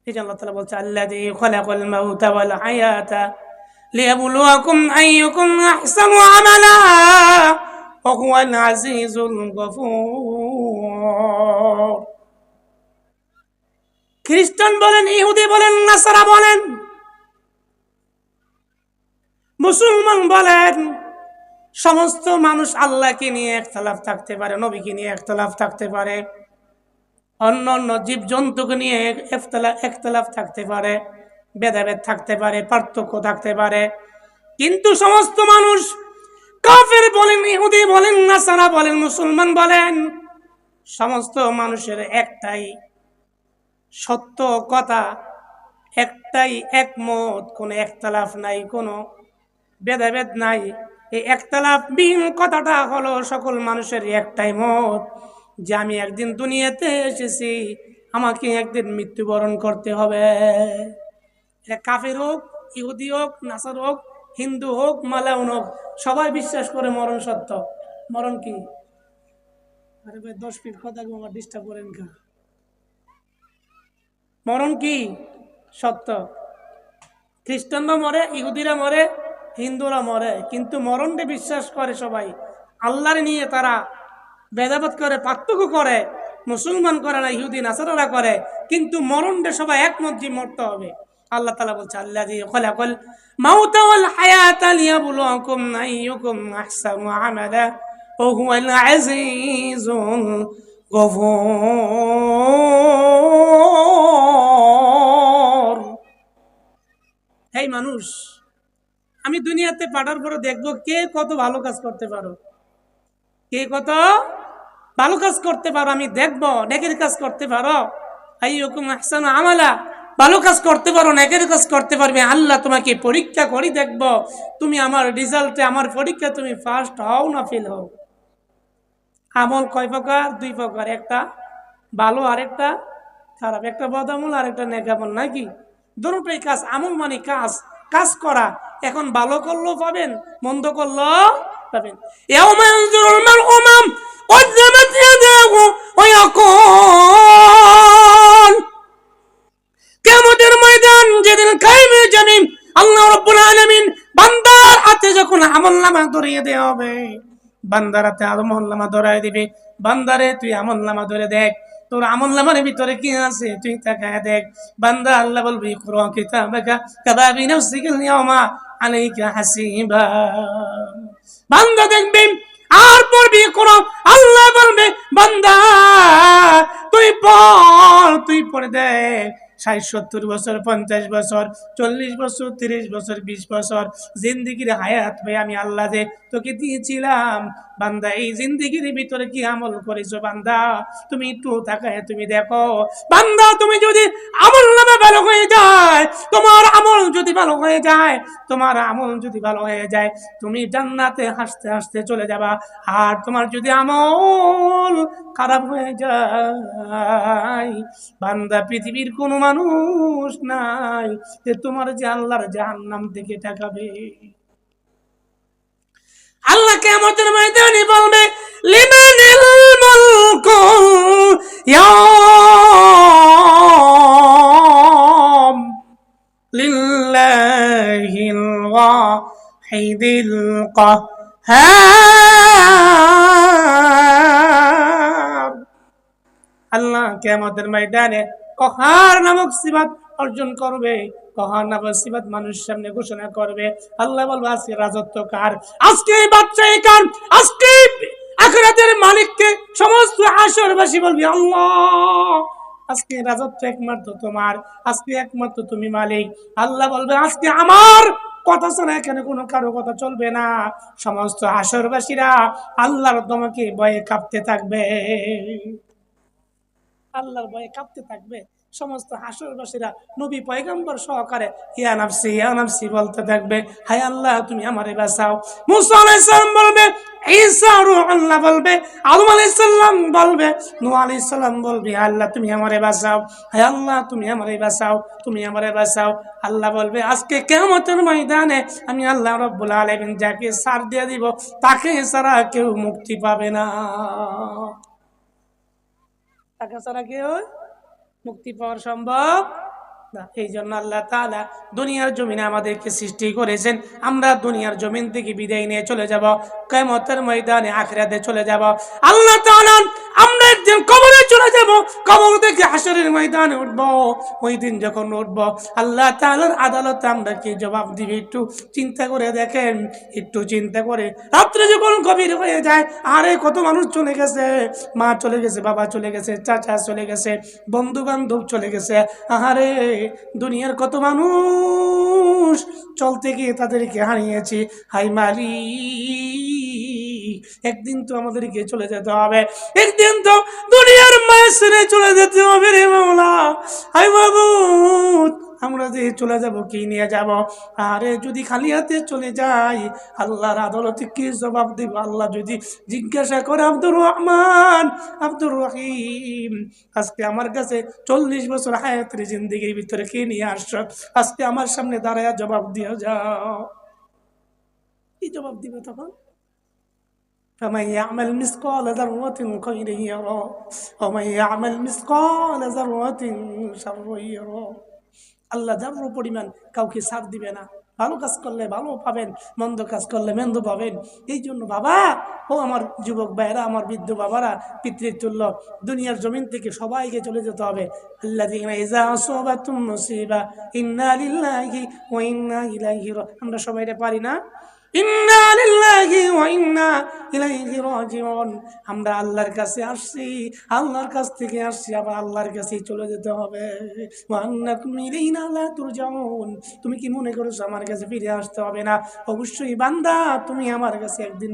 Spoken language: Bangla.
এই যে আল্লাহ তাআলা বলছে আল্লাযী খালাকাল মাউতা ওয়াল হায়াতা লিয়াবলুয়াকুম আইয়ুকুম আহসানু আমালা ওয়া হুয়াল আজিজুল গফুর। খ্রিস্টান বলেন, ইহুদি বলেন, নাসারা বলেন, মুসলমান বলেন, সমস্ত মানুষ আল্লাহকে নিয়ে ইখতিলাফ থাকতে পারে, নবীকে নিয়ে ইখতিলাফ থাকতে পারে, অন্য অন্য জীবজন্তুকে নিয়ে ইখতিলাফ থাকতে পারে, ভেদাভেদ থাকতে পারে, পার্থক্য থাকতে পারে, কিন্তু সমস্ত মানুষ, কাফের বলেন, ইহুদি বলেন, নাসারা বলেন, মুসলমান বলেন, সমস্ত মানুষের একটাই সত্য কথা, একটাই একমত, কোনো ইখতিলাফ নাই, কোনো ভেদাভেদ নাই। এই ইখতিলাফ বিহীন কথাটা হলো সকল মানুষের একটাই মত যে আমি একদিন দুনিয়াতে এসেছি, আমাকে একদিন মৃত্যুবরণ করতে হবে। এটা কাফের হোক, ইহুদি হোক, নাসার হোক, হিন্দু হোক, মালাউন হোক, সবাই বিশ্বাস করে মরণ সত্য। মরণ কি? আরে ভাই 10 ফিট কথা আমার ডিস্টার্ব করেন কা? মরণ কি? সত্য। খ্রিস্টানরা মরে, ইহুদিরা মরে, হিন্দুরা মরে, কিন্তু মরণকে বিশ্বাস করে সবাই। আল্লাহর নিয়ে তারা ভেদাভেদ করে, পার্থক্য করে, মুসলমান করে না, ইহুদি নাসারারা করে, কিন্তু মরণকে সবাই একমত যে মরতে হবে। আল্লাহ তাআলা বলছে আল্লাযী খালাকাল মাউতা ওয়াল হায়াতা লিয়াবলুয়াকুম আইয়ুকুম আহসানু আমালা ওয়া হুয়াল আজিজুল গফুর। এই মানুষ, আমি দুনিয়াতে পাঠার পরে দেখবো কে কত ভালো কাজ করতে পারো, কে কত ভালো কাজ করতে পারো। আমি দেখবো নেকের কাজ করতে পারো, আইয়ুকুম আহসানু আমালা, ভালো কাজ করতে পারো, নেকের কাজ করতে পারবে, আল্লাহ তোমাকে পরীক্ষা করি দেখব তুমি আমার রেজাল্টে, আমার পরীক্ষা তুমি ফার্স্ট হও না ফেল হও। আমল কয় প্রকার? 2 প্রকার, একটা ভালো আর একটা খারাপ, একটা বদামল আর একটা নেক আমল, নাকি? দুটোই কাজ। আমল মানে কাজ, কাজ করা। এখন ভালো করলেও পাবেন, মন্দ করলেও পাবেন। ইয়াউমা ইয়ানজুরুল মার'উ মা কদ্দামাত ইয়াদাহু ওয়া ইয়াকুল, কিয়ামতের ময়দান যেদিন কায়েমে যাবে, আল্লাহ রাব্বুল আলামিন বান্দার হাতে যখন আমলনামা ধরিয়ে দেওয়া হবে, বান্দার হাতে আমলনামা ধরায় দিবে, বান্দারে তুই আমলনামা ধরে দেখ, তোর আমলনামার ভিতরে কি আছে তুই তাকায় দেখ। বান্দা, আল্লাহ বলবে ইকরা কিতাবাকা কাফা বিনাফসিকাল ইয়াওমা আলাইকা হাসিবা। বান্দা দেখবে আর পড়বি কোরআন, আল্লাহ বলবে বান্দা তুই পড়, তুই পড়ে দেখ। 60-70 বছর, 50 বছর, 40 বছর, 30 বছর, 20 বছর জিন্দেগির হায়াত ভাই আমি আল্লাহ যে তোকে দিয়েছিলাম, বান্দা এই জিন্দেগির ভিতরে কি আমল করেছো বান্দা, তুমি একটু তাকায় তুমি দেখো। বান্দা তুমি যদি আমল নামে ভালো হয়ে যায়, তোমার আমল যদি ভালো হয়ে যায়, তোমার আমল যদি ভালো হয়ে যায়, তুমি জান্নাতে হাসতে হাসতে চলে যাবা। আর তোমার যদি আমল খারাপ হয়ে যায়, বান্দা পৃথিবীর কোনো মানুষ নাই যে তোমার যে আল্লাহর জাহান্নাম থেকে ঠেকাবে। আল্লাহ কিয়ামতের ময়দানে বলবে লিমানিল মুলকুল ইয়াওম লিল্লাহিল ওয়াহিদিল কাহ্হার। আল্লাহ কিয়ামতের ময়দানে কহার নামক সিফাত অর্জন করবে, কহার নামক সিফাত মানুষের সামনে ঘোষণা করবে। আল্লাহ বলবে আজকে রাজত্ব কার, আজকে বাদশাহ কার, আজকে আখিরাতের মালিককে। সমস্ত হাশরবাসী বলবে আল্লাহ আজকে রাজত্ব একমাত্র তোমার, আজকে একমাত্র তুমি মালিক। আল্লাহ বলবে আজকে আমার কথা ছাড়া এখানে কোনো কারো কথা চলবে না। সমস্ত হাশরবাসীরা আল্লাহর তোমাকে ভয়ে কাঁপতে থাকবে, আল্লাহর ভয়ে কাঁপতে থাকবে। সমস্ত হাশরবাসীরা নবী পয়গম্বর সহকারে ইয়া নাফসি বলতে থাকবে, হায় আল্লাহ তুমি আমারে বাঁচাও। মুসা আলাইহিস সালাম বলবে, ঈসা রূহুল্লাহ বলবে, আদম আলাইহিস সালাম বলবে, নূহ আলাইহিস সালাম বলবে, আল্লাহ তুমি আমারে বাঁচাও, হায় আল্লাহ তুমি আমারে বাঁচাও, তুমি আমারে বাঁচাও। আল্লাহ বলবে আজকে কিয়ামতের ময়দানে আমি আল্লাহ রাব্বুল আলামিন যাকে ছাড় দিয়ে দিব তাকে ছাড়া কেউ মুক্তি পাবে না, তাকে ছাড়া কেউ মুক্তি পাওয়া সম্ভব না, এই জন্য আল্লাহ তাআলা দুনিয়ার জমিনে আমাদেরকে সৃষ্টি করেছেন। আমরা দুনিয়ার জমিন থেকে বিদায় নিয়ে চলে যাব, কিয়ামতের ময়দানে আখিরাতে চলে যাব। আল্লাহ তাআলা আমরা একদিন কবরে চলে যাব, কবর থেকে হাসরের ময়দানে উঠব। ওই দিন যখন উঠব, আল্লাহ তাআলার আদালতে আমরা কি জবাব দিব? একটু চিন্তা করে দেখেন, একটু চিন্তা করে। রাত্রে যখন গভীর হয়ে যায়, আরে কত মানুষ চলে গেছে, মা চলে গেছে, বাবা চলে গেছে, চাচা চলে গেছে, বন্ধু বান্ধব চলে গেছে, আহারে দুনিয়ার কত মানুষ চলতে গিয়ে তাদেরকে হারিয়েছি। হাই মালিক, একদিন তো আমাদেরকে চলে যেতে হবে, একদিন তো দুনিয়ার মায়া ছেড়ে চলে যেতে হবে রে মাওলা। হাই মাবুদ, আমরা যে চলে যাব কি নিয়ে যাব? আরে যদি খালি হাতে চলে যাই, আল্লাহর আদালতে কি জবাব দেব? আল্লাহ যদি জিজ্ঞাসা করে, আব্দুর রহমান, আব্দুর রহিম, আজকে আমার কাছে 40 বছর হায়াতের জিন্দেগির ভিতরে কি নিয়ে আসছো? আজকে আমার সামনে দাঁড়ায় জবাব দিয়ে যাও। কি জবাব দিবে তখন? فمن يعمل مثقال ذرة خيرا يره ومن يعمل مثقال ذرة شرا يره। আল্লাহ যার পরিমাণ কাউকে ছাড় দিবে না। ভালো কাজ করলে ভালো পাবেন, মন্দ কাজ করলে মন্দ পাবেন। এই জন্য বাবা, ও আমার যুবক ভাইয়েরা, আমার বৃদ্ধ বাবারা, পিতৃতুল্য, দুনিয়ার জমিন থেকে সবাইকে চলে যেতে হবে। আল্লাযীনা ইযা আসাবাতুম মুসিবা ইন্না লিল্লাহি ওয়া ইন্না ইলাইহি রাজিউন। আমরা সবাই এটা পারি না? ইন্না লিল্লাহি ওয়া ইন্না ইলাইহি রাজিউন। আমরা আল্লাহর কাছে আসছি, আল্লাহর কাছ থেকে আসছি, আবার আল্লাহর কাছেই চলে যেতে হবে। ওয়া আন্নাকুম ইলাইনা লা তুরজাউন। তুমি কি মনে করছো আমার কাছে ফিরে আসতে হবে না? অবশ্যই বান্দা, তুমি আমার কাছে একদিন